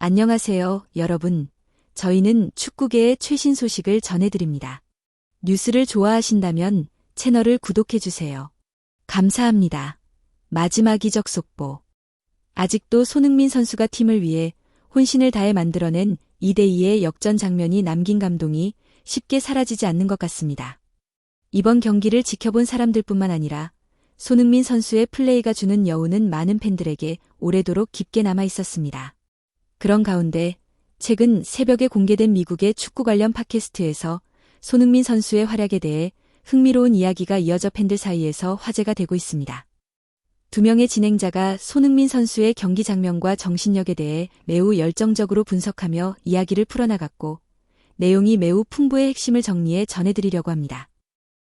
안녕하세요, 여러분. 저희는 축구계의 최신 소식을 전해드립니다. 뉴스를 좋아하신다면 채널을 구독해주세요. 감사합니다. 마지막 이적 속보. 아직도 손흥민 선수가 팀을 위해 혼신을 다해 만들어낸 2대2의 역전 장면이 남긴 감동이 쉽게 사라지지 않는 것 같습니다. 이번 경기를 지켜본 사람들뿐만 아니라 손흥민 선수의 플레이가 주는 여운은 많은 팬들에게 오래도록 깊게 남아 있었습니다. 그런 가운데 최근 새벽에 공개된 미국의 축구 관련 팟캐스트에서 손흥민 선수의 활약에 대해 흥미로운 이야기가 이어져 팬들 사이에서 화제가 되고 있습니다. 두 명의 진행자가 손흥민 선수의 경기 장면과 정신력에 대해 매우 열정적으로 분석하며 이야기를 풀어나갔고, 내용이 매우 풍부의 핵심을 정리해 전해드리려고 합니다.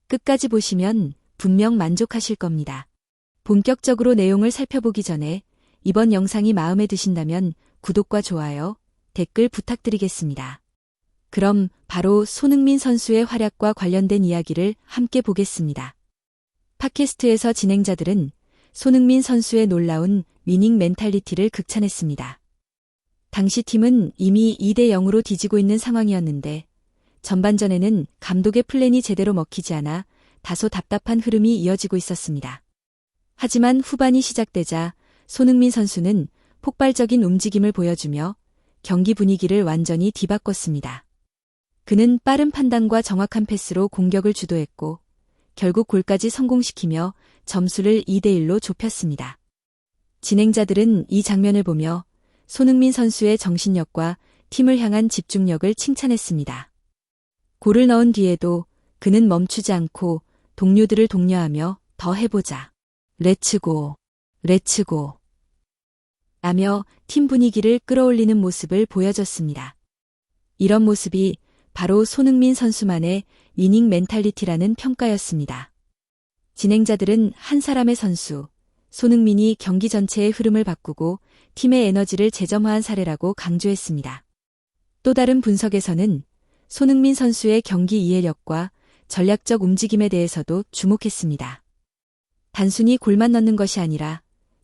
끝까지 보시면 분명 만족하실 겁니다. 본격적으로 내용을 살펴보기 전에 이번 영상이 마음에 드신다면 구독과 좋아요, 댓글 부탁드리겠습니다. 그럼 바로 손흥민 선수의 활약과 관련된 이야기를 함께 보겠습니다. 팟캐스트에서 진행자들은 손흥민 선수의 놀라운 위닝 멘탈리티를 극찬했습니다. 당시 팀은 이미 2대0으로 뒤지고 있는 상황이었는데 전반전에는 감독의 플랜이 제대로 먹히지 않아 다소 답답한 흐름이 이어지고 있었습니다. 하지만 후반이 시작되자 손흥민 선수는 폭발적인 움직임을 보여주며 경기 분위기를 완전히 뒤바꿨습니다. 그는 빠른 판단과 정확한 패스로 공격을 주도했고 결국 골까지 성공시키며 점수를 2대1로 좁혔습니다. 진행자들은 이 장면을 보며 손흥민 선수의 정신력과 팀을 향한 집중력을 칭찬했습니다. 골을 넣은 뒤에도 그는 멈추지 않고 동료들을 독려하며 더 해보자. 렛츠고, 렛츠고. 라며 팀 분위기를 끌어올리는 모습을 보여줬습니다. 이런 모습이 바로 손흥민 선수만의 위닝 멘탈리티라는 평가였습니다. 진행자들은 한 사람의 선수, 손흥민이 경기 전체의 흐름을 바꾸고 팀의 에너지를 재점화한 사례라고 강조했습니다. 또 다른 분석에서는 손흥민 선수의 경기 이해력과 전략적 움직임에 대해서도 주목했습니다. 단순히 골만 넣는 것이 아니라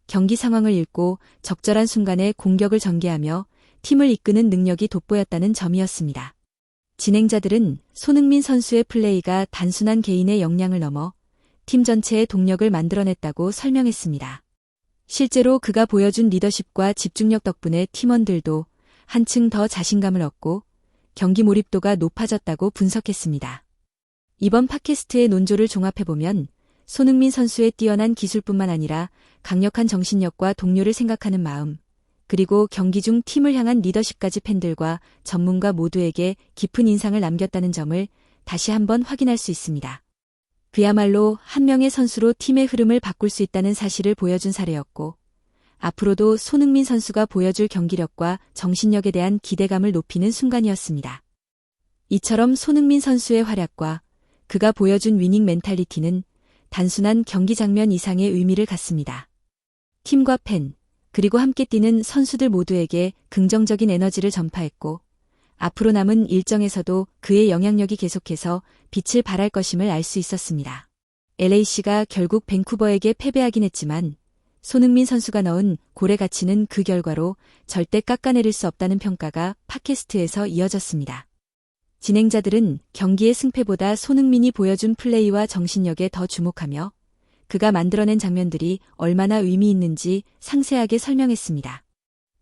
경기 상황을 읽고 적절한 순간에 공격을 전개하며 팀을 이끄는 능력이 돋보였다는 점이었습니다. 진행자들은 손흥민 선수의 플레이가 단순한 개인의 역량을 넘어 팀 전체의 동력을 만들어냈다고 설명했습니다. 실제로 그가 보여준 리더십과 집중력 덕분에 팀원들도 한층 더 자신감을 얻고 경기 몰입도가 높아졌다고 분석했습니다. 이번 팟캐스트의 논조를 종합해보면 손흥민 선수의 뛰어난 기술뿐만 아니라 강력한 정신력과 동료를 생각하는 마음, 그리고 경기 중 팀을 향한 리더십까지 팬들과 전문가 모두에게 깊은 인상을 남겼다는 점을 다시 한번 확인할 수 있습니다. 그야말로 한 명의 선수로 팀의 흐름을 바꿀 수 있다는 사실을 보여준 사례였고, 앞으로도 손흥민 선수가 보여줄 경기력과 정신력에 대한 기대감을 높이는 순간이었습니다. 이처럼 손흥민 선수의 활약과 그가 보여준 위닝 멘탈리티는 단순한 경기 장면 이상의 의미를 갖습니다. 팀과 팬, 그리고 함께 뛰는 선수들 모두에게 긍정적인 에너지를 전파했고, 앞으로 남은 일정에서도 그의 영향력이 계속해서 빛을 발할 것임을 알 수 있었습니다. LAC가 결국 밴쿠버에게 패배하긴 했지만 손흥민 선수가 넣은 골의 가치는 그 결과로 절대 깎아내릴 수 없다는 평가가 팟캐스트에서 이어졌습니다. 진행자들은 경기의 승패보다 손흥민이 보여준 플레이와 정신력에 더 주목하며 그가 만들어낸 장면들이 얼마나 의미 있는지 상세하게 설명했습니다.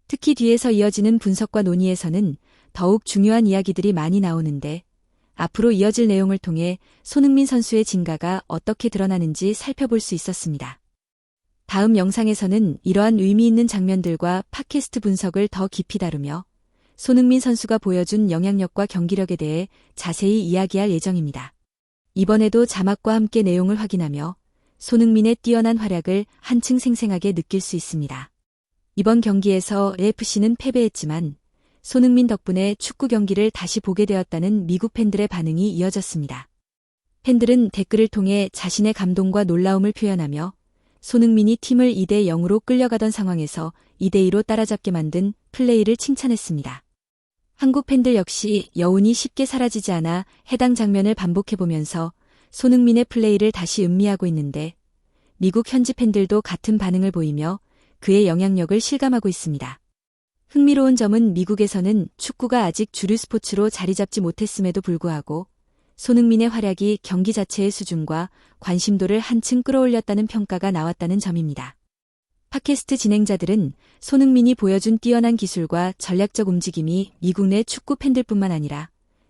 특히 뒤에서 이어지는 분석과 논의에서는 더욱 중요한 이야기들이 많이 나오는데 앞으로 이어질 내용을 통해 손흥민 선수의 진가가 어떻게 드러나는지 살펴볼 수 있었습니다. 다음 영상에서는 이러한 의미 있는 장면들과 팟캐스트 분석을 더 깊이 다루며 손흥민 선수가 보여준 영향력과 경기력에 대해 자세히 이야기할 예정입니다. 이번에도 자막과 함께 내용을 확인하며 손흥민의 뛰어난 활약을 한층 생생하게 느낄 수 있습니다. 이번 경기에서 AFC는 패배했지만 손흥민 덕분에 축구 경기를 다시 보게 되었다는 미국 팬들의 반응이 이어졌습니다. 팬들은 댓글을 통해 자신의 감동과 놀라움을 표현하며 손흥민이 팀을 2대0으로 끌려가던 상황에서 2대2로 따라잡게 만든 플레이를 칭찬했습니다. 한국 팬들 역시 여운이 쉽게 사라지지 않아 해당 장면을 반복해보면서 손흥민의 플레이를 다시 음미하고 있는데 미국 현지 팬들도 같은 반응을 보이며 그의 영향력을 실감하고 있습니다. 흥미로운 점은 미국에서는 축구가 아직 주류 스포츠로 자리 잡지 못했음에도 불구하고 손흥민의 활약이 경기 자체의 수준과 관심도를 한층 끌어올렸다는 평가가 나왔다는 점입니다. 팟캐스트 진행자들은 손흥민이 보여준 뛰어난 기술과 전략적 움직임이 미국 내 축구 팬들뿐만 아니라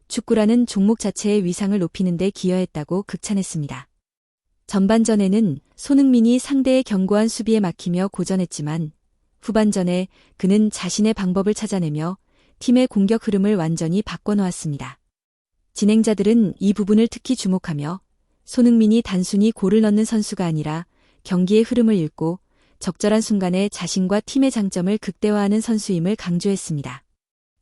축구라는 종목 자체의 위상을 높이는 데 기여했다고 극찬했습니다. 전반전에는 손흥민이 상대의 견고한 수비에 막히며 고전했지만 후반전에 그는 자신의 방법을 찾아내며 팀의 공격 흐름을 완전히 바꿔놓았습니다. 진행자들은 이 부분을 특히 주목하며 손흥민이 단순히 골을 넣는 선수가 아니라 경기의 흐름을 읽고 적절한 순간에 자신과 팀의 장점을 극대화하는 선수임을 강조했습니다.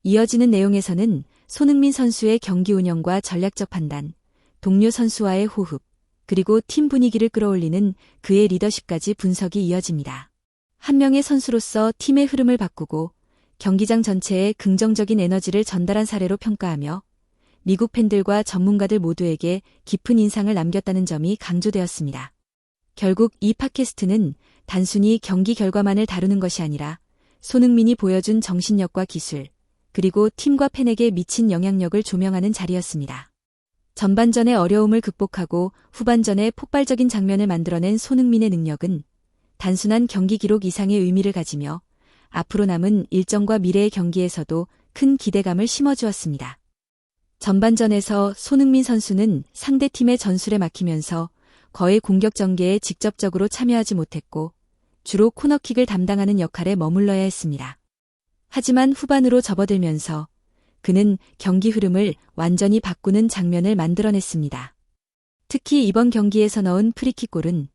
이어지는 내용에서는 손흥민 선수의 경기 운영과 전략적 판단, 동료 선수와의 호흡, 그리고 팀 분위기를 끌어올리는 그의 리더십까지 분석이 이어집니다. 한 명의 선수로서 팀의 흐름을 바꾸고 경기장 전체에 긍정적인 에너지를 전달한 사례로 평가하며 미국 팬들과 전문가들 모두에게 깊은 인상을 남겼다는 점이 강조되었습니다. 결국 이 팟캐스트는 단순히 경기 결과만을 다루는 것이 아니라 손흥민이 보여준 정신력과 기술, 그리고 팀과 팬에게 미친 영향력을 조명하는 자리였습니다. 전반전의 어려움을 극복하고 후반전에 폭발적인 장면을 만들어낸 손흥민의 능력은 단순한 경기 기록 이상의 의미를 가지며 앞으로 남은 일정과 미래의 경기에서도 큰 기대감을 심어주었습니다. 전반전에서 손흥민 선수는 상대팀의 전술에 막히면서 거의 공격 전개에 직접적으로 참여하지 못했고 주로 코너킥을 담당하는 역할에 머물러야 했습니다. 하지만 후반으로 접어들면서 그는 경기 흐름을 완전히 바꾸는 장면을 만들어냈습니다. 특히 이번 경기에서 넣은 프리킥골은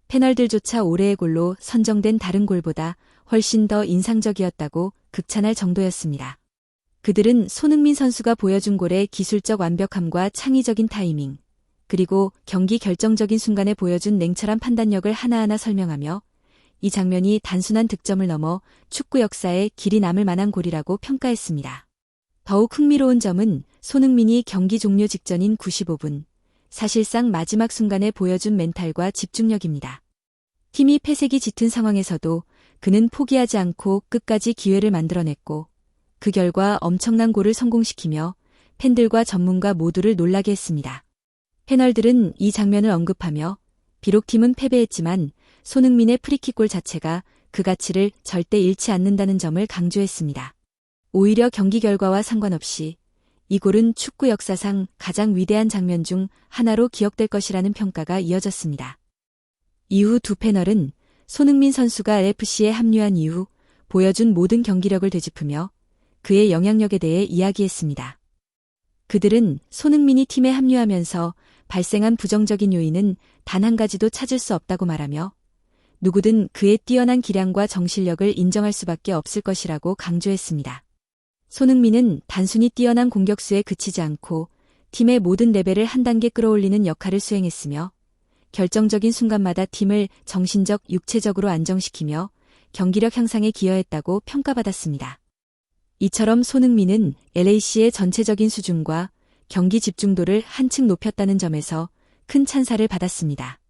패널들조차 올해의 골로 선정된 다른 골보다 훨씬 더 인상적이었다고 극찬할 정도였습니다. 그들은 손흥민 선수가 보여준 골의 기술적 완벽함과 창의적인 타이밍, 그리고 경기 결정적인 순간에 보여준 냉철한 판단력을 하나하나 설명하며 이 장면이 단순한 득점을 넘어 축구 역사에 길이 남을 만한 골이라고 평가했습니다. 더욱 흥미로운 점은 손흥민이 경기 종료 직전인 95분, 사실상 마지막 순간에 보여준 멘탈과 집중력입니다. 팀이 패색이 짙은 상황에서도 그는 포기하지 않고 끝까지 기회를 만들어냈고 그 결과 엄청난 골을 성공시키며 팬들과 전문가 모두를 놀라게 했습니다. 패널들은 이 장면을 언급하며 비록 팀은 패배했지만 손흥민의 프리킥골 자체가 그 가치를 절대 잃지 않는다는 점을 강조했습니다. 오히려 경기 결과와 상관없이 이 골은 축구 역사상 가장 위대한 장면 중 하나로 기억될 것이라는 평가가 이어졌습니다. 이후 두 패널은 손흥민 선수가 LFC에 합류한 이후 보여준 모든 경기력을 되짚으며 그의 영향력에 대해 이야기했습니다. 그들은 손흥민이 팀에 합류하면서 발생한 부정적인 요인은 단 한 가지도 찾을 수 없다고 말하며 누구든 그의 뛰어난 기량과 정신력을 인정할 수밖에 없을 것이라고 강조했습니다. 손흥민은 단순히 뛰어난 공격수에 그치지 않고 팀의 모든 레벨을 한 단계 끌어올리는 역할을 수행했으며 결정적인 순간마다 팀을 정신적, 육체적으로 안정시키며 경기력 향상에 기여했다고 평가받았습니다. 이처럼 손흥민은 LAC의 전체적인 수준과 경기 집중도를 한층 높였다는 점에서 큰 찬사를 받았습니다.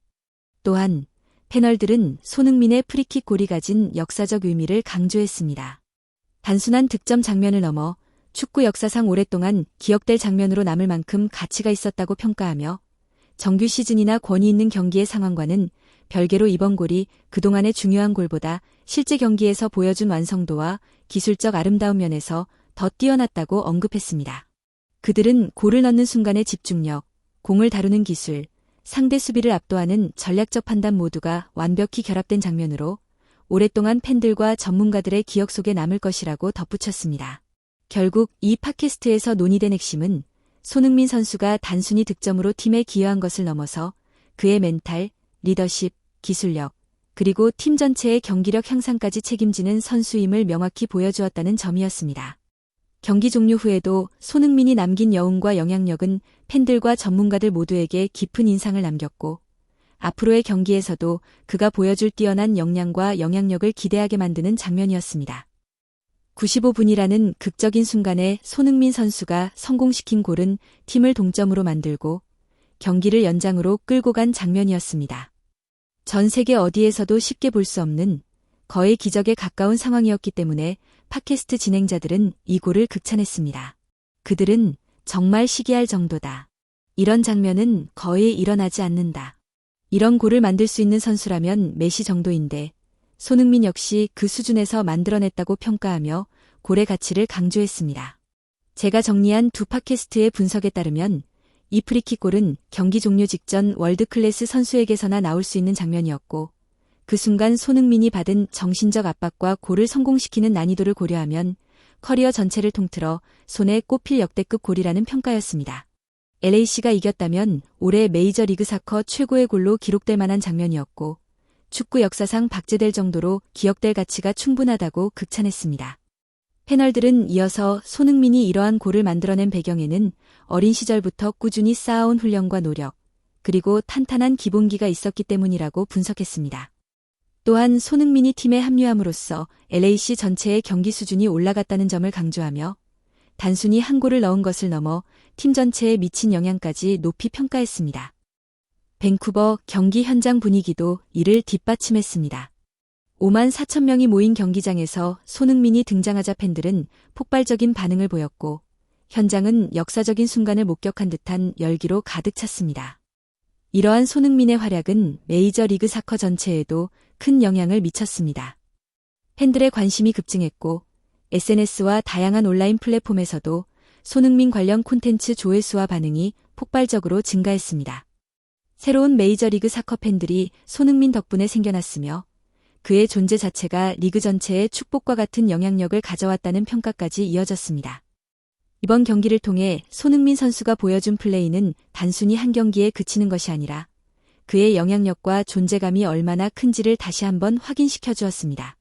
또한 패널들은 손흥민의 프리킥 골이 가진 역사적 의미를 강조했습니다. 단순한 득점 장면을 넘어 축구 역사상 오랫동안 기억될 장면으로 남을 만큼 가치가 있었다고 평가하며 정규 시즌이나 권위 있는 경기의 상황과는 별개로 이번 골이 그동안의 중요한 골보다 실제 경기에서 보여준 완성도와 기술적 아름다운 면에서 더 뛰어났다고 언급했습니다. 그들은 골을 넣는 순간의 집중력, 공을 다루는 기술, 상대 수비를 압도하는 전략적 판단 모두가 완벽히 결합된 장면으로 오랫동안 팬들과 전문가들의 기억 속에 남을 것이라고 덧붙였습니다. 결국 이 팟캐스트에서 논의된 핵심은 손흥민 선수가 단순히 득점으로 팀에 기여한 것을 넘어서 그의 멘탈, 리더십, 기술력, 그리고 팀 전체의 경기력 향상까지 책임지는 선수임을 명확히 보여주었다는 점이었습니다. 경기 종료 후에도 손흥민이 남긴 여운과 영향력은 팬들과 전문가들 모두에게 깊은 인상을 남겼고 앞으로의 경기에서도 그가 보여줄 뛰어난 역량과 영향력을 기대하게 만드는 장면이었습니다. 95분이라는 극적인 순간에 손흥민 선수가 성공시킨 골은 팀을 동점으로 만들고 경기를 연장으로 끌고 간 장면이었습니다. 전 세계 어디에서도 쉽게 볼 수 없는 거의 기적에 가까운 상황이었기 때문에 팟캐스트 진행자들은 이 골을 극찬했습니다. 그들은 정말 시기할 정도다. 이런 장면은 거의 일어나지 않는다. 이런 골을 만들 수 있는 선수라면 메시 정도인데 손흥민 역시 그 수준에서 만들어냈다고 평가하며 골의 가치를 강조했습니다. 제가 정리한 두 팟캐스트의 분석에 따르면 이 프리킥 골은 경기 종료 직전 월드클래스 선수에게서나 나올 수 있는 장면이었고 그 순간 손흥민이 받은 정신적 압박과 골을 성공시키는 난이도를 고려하면 커리어 전체를 통틀어 손에 꼽힐 역대급 골이라는 평가였습니다. LAC가 이겼다면 올해 메이저리그 사커 최고의 골로 기록될 만한 장면이었고 축구 역사상 박제될 정도로 기억될 가치가 충분하다고 극찬했습니다. 패널들은 이어서 손흥민이 이러한 골을 만들어낸 배경에는 어린 시절부터 꾸준히 쌓아온 훈련과 노력, 그리고 탄탄한 기본기가 있었기 때문이라고 분석했습니다. 또한 손흥민이 팀에 합류함으로써 LAC 전체의 경기 수준이 올라갔다는 점을 강조하며 단순히 한 골을 넣은 것을 넘어 팀 전체에 미친 영향까지 높이 평가했습니다. 밴쿠버 경기 현장 분위기도 이를 뒷받침했습니다. 5만 4천 명이 모인 경기장에서 손흥민이 등장하자 팬들은 폭발적인 반응을 보였고 현장은 역사적인 순간을 목격한 듯한 열기로 가득 찼습니다. 이러한 손흥민의 활약은 메이저리그 사커 전체에도 큰 영향을 미쳤습니다. 팬들의 관심이 급증했고 SNS와 다양한 온라인 플랫폼에서도 손흥민 관련 콘텐츠 조회수와 반응이 폭발적으로 증가했습니다. 새로운 메이저리그 사커 팬들이 손흥민 덕분에 생겨났으며 그의 존재 자체가 리그 전체에 축복과 같은 영향력을 가져왔다는 평가까지 이어졌습니다. 이번 경기를 통해 손흥민 선수가 보여준 플레이는 단순히 한 경기에 그치는 것이 아니라 그의 영향력과 존재감이 얼마나 큰지를 다시 한번 확인시켜 주었습니다.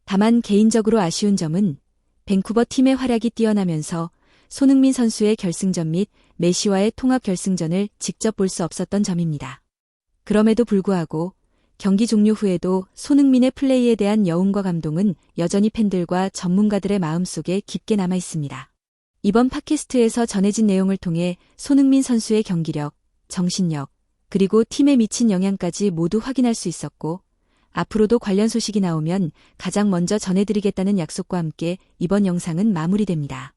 다만 개인적으로 아쉬운 점은 밴쿠버 팀의 활약이 뛰어나면서 손흥민 선수의 결승전 및 메시와의 통합 결승전을 직접 볼 수 없었던 점입니다. 그럼에도 불구하고 경기 종료 후에도 손흥민의 플레이에 대한 여운과 감동은 여전히 팬들과 전문가들의 마음속에 깊게 남아 있습니다. 이번 팟캐스트에서 전해진 내용을 통해 손흥민 선수의 경기력, 정신력, 그리고 팀에 미친 영향까지 모두 확인할 수 있었고 앞으로도 관련 소식이 나오면 가장 먼저 전해드리겠다는 약속과 함께 이번 영상은 마무리됩니다.